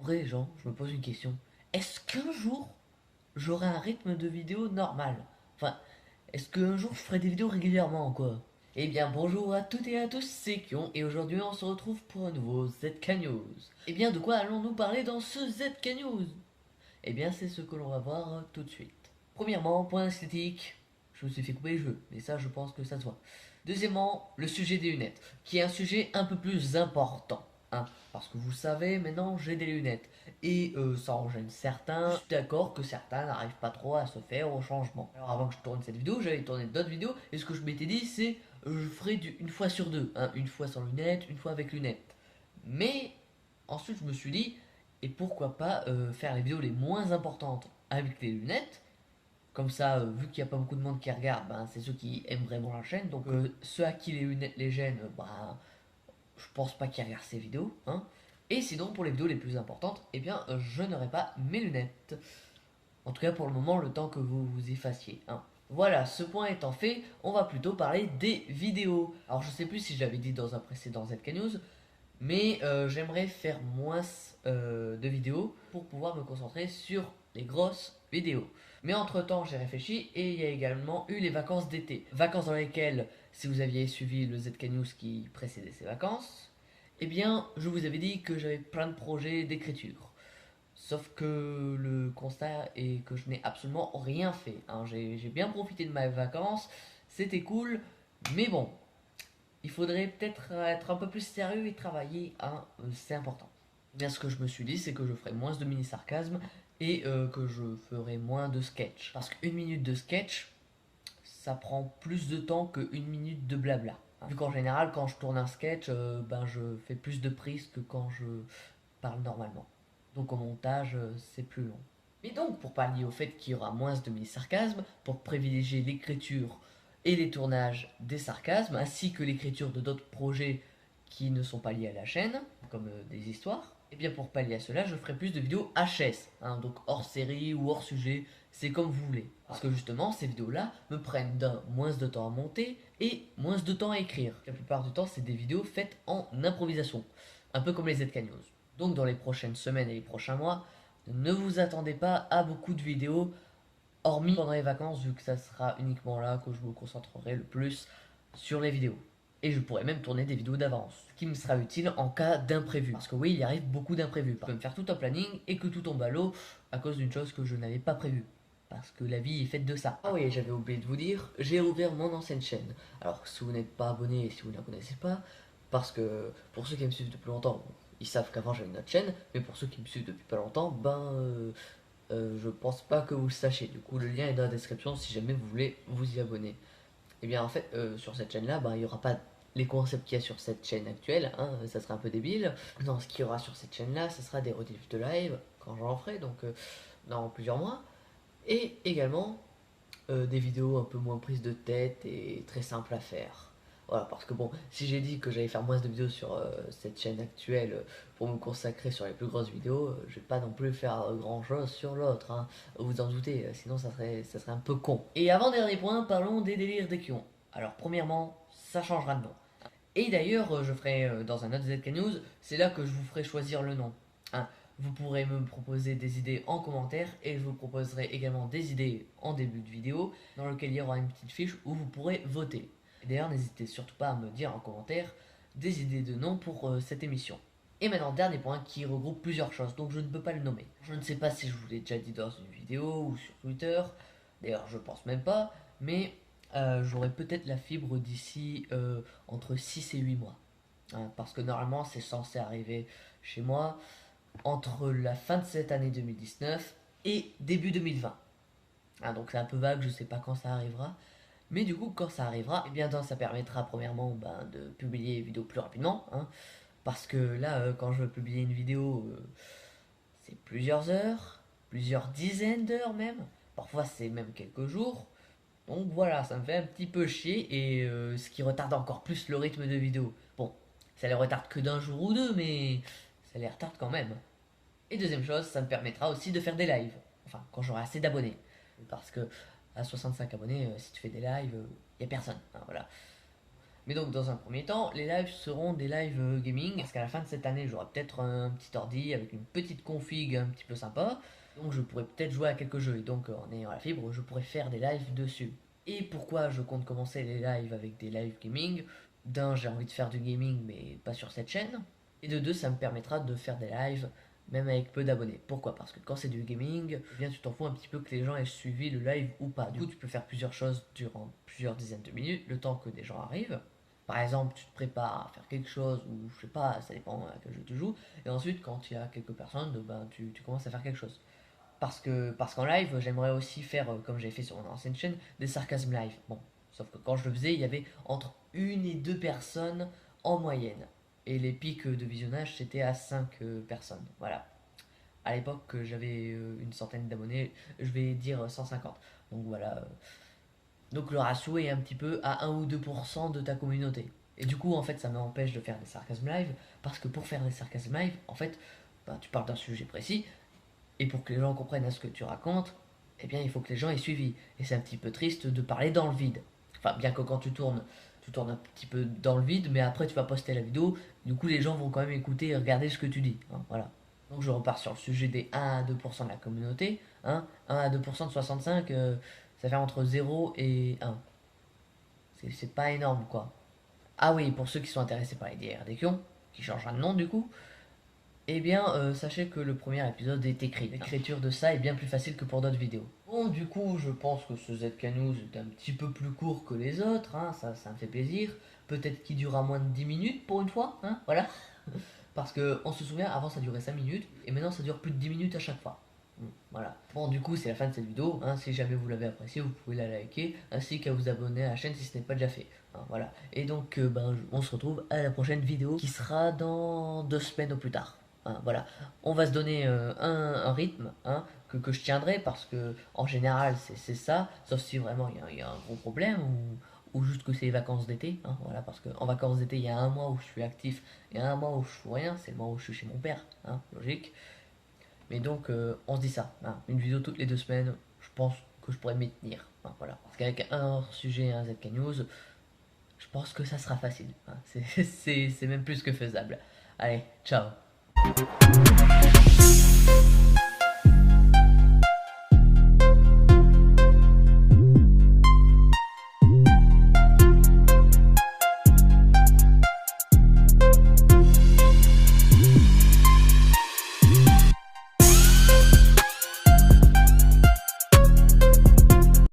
En vrai, Jean, je me pose une question. Est-ce qu'un jour, j'aurai un rythme de vidéo normal? Enfin, est-ce qu'un jour, je ferai des vidéos régulièrement, quoi? Eh bien, bonjour à toutes et à tous, c'est Kion, et aujourd'hui, on se retrouve pour un nouveau ZK News. Eh bien, de quoi allons-nous parler dans ce ZK News? Eh bien, c'est ce que l'on va voir tout de suite. Premièrement, point esthétique, je me suis fait couper les cheveux, mais ça, je pense que ça se voit. Deuxièmement, le sujet des lunettes, qui est un sujet un peu plus important. Hein, parce que vous savez, maintenant j'ai des lunettes. Et ça en gêne certains. Je suis d'accord que certains n'arrivent pas trop à se faire au changement. Alors avant que je tourne cette vidéo, j'avais tourné d'autres vidéos. Et ce que je m'étais dit, c'est je ferai une fois sur deux. Hein, une fois sans lunettes, une fois avec lunettes. Mais ensuite, je me suis dit, et pourquoi pas faire les vidéos les moins importantes avec les lunettes. Comme ça, vu qu'il n'y a pas beaucoup de monde qui regarde, ben, c'est ceux qui aiment vraiment la chaîne. Donc ceux à qui les lunettes les gênent, ben, je pense pas qu'ils regardent ces vidéos. Hein. Et sinon, pour les vidéos les plus importantes, eh bien, je n'aurai pas mes lunettes. En tout cas, pour le moment, le temps que vous vous y fassiez. Hein. Voilà, ce point étant fait, on va plutôt parler des vidéos. Alors, je sais plus si je l'avais dit dans un précédent ZK News, mais j'aimerais faire moins de vidéos pour pouvoir me concentrer sur les grosses vidéos. Mais entre temps j'ai réfléchi et il y a également eu les vacances d'été. Vacances dans lesquelles, si vous aviez suivi le ZK News qui précédait ces vacances, eh bien je vous avais dit que j'avais plein de projets d'écriture. Sauf que le constat est que je n'ai absolument rien fait. Hein. J'ai bien profité de mes vacances, c'était cool, mais bon, il faudrait peut-être être un peu plus sérieux et travailler, hein, c'est important. Bien, ce que je me suis dit, c'est que je ferai moins de mini-sarcasme et que je ferai moins de sketch. Parce qu'une minute de sketch, ça prend plus de temps qu'une minute de blabla. Hein. Vu qu'en général, quand je tourne un sketch, ben, je fais plus de prises que quand je parle normalement. Donc au montage, c'est plus long. Mais donc, pour pallier au fait qu'il y aura moins de mini-sarcasme, pour privilégier l'écriture et les tournages des sarcasmes, ainsi que l'écriture de d'autres projets qui ne sont pas liés à la chaîne, comme des histoires, et bien pour pallier à cela, je ferai plus de vidéos HS, hein, donc hors série ou hors sujet, c'est comme vous voulez. Parce que justement, ces vidéos-là me prennent moins de temps à monter et moins de temps à écrire. La plupart du temps, c'est des vidéos faites en improvisation, un peu comme les ZK News. Donc dans les prochaines semaines et les prochains mois, ne vous attendez pas à beaucoup de vidéos, hormis pendant les vacances, vu que ça sera uniquement là que je me concentrerai le plus sur les vidéos. Et je pourrais même tourner des vidéos d'avance, ce qui me sera utile en cas d'imprévu. Parce que oui, il arrive beaucoup d'imprévus. Je peux me faire tout un planning et que tout tombe à l'eau à cause d'une chose que je n'avais pas prévue. Parce que la vie est faite de ça. Ah oui, j'avais oublié de vous dire, j'ai ouvert mon ancienne chaîne. Alors si vous n'êtes pas abonné et si vous ne la connaissez pas, parce que pour ceux qui me suivent depuis longtemps, ils savent qu'avant j'avais une autre chaîne, mais pour ceux qui me suivent depuis pas longtemps, je pense pas que vous le sachiez. Du coup, le lien est dans la description si jamais vous voulez vous y abonner. Et bien en fait, sur cette chaîne-là, il n'y aura pas les concepts qu'il y a sur cette chaîne actuelle, hein, ça serait un peu débile. Non, ce qu'il y aura sur cette chaîne-là, ce sera des rediffs de live, quand j'en ferai, donc dans plusieurs mois. Et également des vidéos un peu moins prises de tête et très simples à faire. Voilà, parce que bon, si j'ai dit que j'allais faire moins de vidéos sur cette chaîne actuelle pour me consacrer sur les plus grosses vidéos, je vais pas non plus faire grand chose sur l'autre, hein. Vous en doutez, sinon ça serait un peu con. Et avant-dernier point, parlons des délires des Kions. Alors premièrement, ça changera de nom. Et d'ailleurs, je ferai dans un autre ZK News, c'est là que je vous ferai choisir le nom. Hein. Vous pourrez me proposer des idées en commentaire et je vous proposerai également des idées en début de vidéo dans lequel il y aura une petite fiche où vous pourrez voter. D'ailleurs, n'hésitez surtout pas à me dire en commentaire des idées de noms pour cette émission. Et maintenant, dernier point qui regroupe plusieurs choses, donc je ne peux pas le nommer. Je ne sais pas si je vous l'ai déjà dit dans une vidéo ou sur Twitter, d'ailleurs je pense même pas, mais j'aurai peut-être la fibre d'ici entre 6 et 8 mois. Hein, parce que normalement c'est censé arriver chez moi entre la fin de cette année 2019 et début 2020. Hein, donc c'est un peu vague, je sais pas quand ça arrivera. Mais du coup, quand ça arrivera, eh bien, ça permettra premièrement de publier les vidéos plus rapidement. Hein, parce que là, quand je veux publier une vidéo, c'est plusieurs heures, plusieurs dizaines d'heures même. Parfois, c'est même quelques jours. Donc voilà, ça me fait un petit peu chier et ce qui retarde encore plus le rythme de vidéo. Bon, ça les retarde que d'un jour ou deux, mais ça les retarde quand même. Et deuxième chose, ça me permettra aussi de faire des lives. Enfin, quand j'aurai assez d'abonnés. Parce que à 65 abonnés, si tu fais des lives, il n'y a personne. Hein, voilà. Mais donc dans un premier temps, les lives seront des lives gaming, parce qu'à la fin de cette année, j'aurai peut-être un petit ordi avec une petite config un petit peu sympa, donc je pourrais peut-être jouer à quelques jeux, et donc en ayant la fibre, je pourrais faire des lives dessus. Et pourquoi je compte commencer les lives avec des lives gaming? D'un, j'ai envie de faire du gaming, mais pas sur cette chaîne, et de deux, ça me permettra de faire des lives même avec peu d'abonnés. Pourquoi? Parce que quand c'est du gaming, eh bien tu t'en fous un petit peu que les gens aient suivi le live ou pas. Du coup, tu peux faire plusieurs choses durant plusieurs dizaines de minutes, le temps que des gens arrivent. Par exemple, tu te prépares à faire quelque chose, ou je sais pas, ça dépend à quel jeu tu joues, et ensuite, quand il y a quelques personnes, ben, tu commences à faire quelque chose. Parce qu'en live, j'aimerais aussi faire, comme j'avais fait sur mon ancienne chaîne, des sarcasmes live. Bon, sauf que quand je le faisais, il y avait entre une et deux personnes en moyenne. Et les pics de visionnage, c'était à 5 personnes. Voilà. À l'époque, j'avais une centaine d'abonnés, je vais dire 150. Donc voilà. Donc le ratio est un petit peu à 1 ou 2% de ta communauté. Et du coup, en fait, ça m'empêche de faire des sarcasmes live, parce que pour faire des sarcasmes live, en fait, ben, tu parles d'un sujet précis, et pour que les gens comprennent à ce que tu racontes, eh bien, il faut que les gens aient suivi. Et c'est un petit peu triste de parler dans le vide. Enfin, bien que quand tu tournes un petit peu dans le vide, mais après tu vas poster la vidéo, du coup les gens vont quand même écouter et regarder ce que tu dis. Hein, voilà. Donc je repars sur le sujet des 1 à 2% de la communauté. Hein, 1 à 2% de 65, ça fait entre 0 et 1. C'est pas énorme quoi. Ah oui, pour ceux qui sont intéressés par les DRDQion, qui changera de nom du coup, eh bien, sachez que le premier épisode est écrit. L'écriture de ça est bien plus facile que pour d'autres vidéos. Bon, du coup, je pense que ce ZK News est un petit peu plus court que les autres, hein, ça me fait plaisir. Peut-être qu'il durera moins de 10 minutes pour une fois, hein, voilà. Parce que, on se souvient, avant ça durait 5 minutes, et maintenant ça dure plus de 10 minutes à chaque fois. Voilà. Bon, du coup, c'est la fin de cette vidéo. Hein. Si jamais vous l'avez appréciée, vous pouvez la liker, ainsi qu'à vous abonner à la chaîne si ce n'est pas déjà fait. Hein, voilà. Et donc, ben, on se retrouve à la prochaine vidéo qui sera dans 2 semaines au plus tard. Hein, voilà. On va se donner un rythme hein, que je tiendrai parce que, en général, c'est ça. Sauf si vraiment il y a un gros problème ou juste que c'est les vacances d'été. Hein, voilà, parce qu'en vacances d'été, il y a un mois où je suis actif et un mois où je fais rien. C'est le mois où je suis chez mon père. Hein, logique. Mais donc, on se dit ça. Hein, une vidéo toutes les 2 semaines, je pense que je pourrais m'y tenir. Hein, voilà. Parce qu'avec un sujet et un ZK News, je pense que ça sera facile. Hein, c'est même plus que faisable. Allez, ciao.